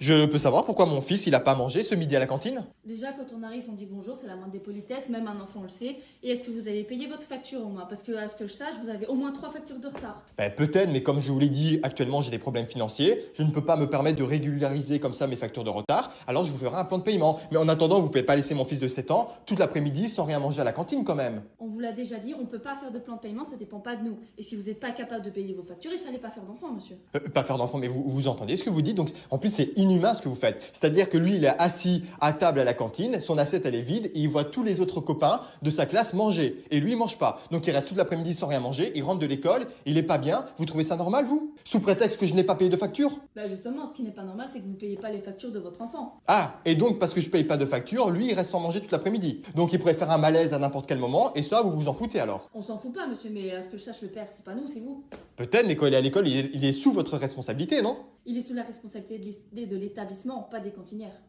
Je peux savoir pourquoi mon fils il a pas mangé ce midi à la cantine? Déjà, quand on arrive, on dit bonjour, c'est la moindre des politesses, même un enfant le sait. Et est-ce que vous avez payé votre facture au moins? Parce que, à ce que je sache, vous avez au moins 3 factures de retard. Ben, peut-être, mais comme je vous l'ai dit, actuellement j'ai des problèmes financiers. Je ne peux pas me permettre de régulariser comme ça mes factures de retard. Alors je vous ferai un plan de paiement. Mais en attendant, vous pouvez pas laisser mon fils de 7 ans toute l'après-midi sans rien manger à la cantine quand même. On vous l'a déjà dit, on ne peut pas faire de plan de paiement, ça dépend pas de nous. Et si vous n'êtes pas capable de payer vos factures, il fallait pas faire d'enfant, monsieur. Pas faire d'enfant, mais vous entendez ce que vous dites. Donc en plus c'est inhumain ce que vous faites. C'est-à-dire que lui il est assis à table à la cantine, son assiette elle est vide et il voit tous les autres copains de sa classe manger. Et lui il mange pas. Donc il reste toute l'après-midi sans rien manger, il rentre de l'école, il est pas bien. Vous trouvez ça normal vous? Sous prétexte que je n'ai pas payé de facture? Bah justement, ce qui n'est pas normal, c'est que vous ne payez pas les factures de votre enfant. Ah, et donc parce que je paye pas de facture, lui il reste sans manger toute l'après-midi. Donc il pourrait faire un malaise à n'importe quel moment et ça vous vous en foutez alors. On s'en fout pas, monsieur, mais à ce que je sache, le père, c'est pas nous, c'est vous. Peut-être, mais quand il est à l'école, il est sous votre responsabilité, non? Il est sous la responsabilité de l'établissement, pas des cantinières.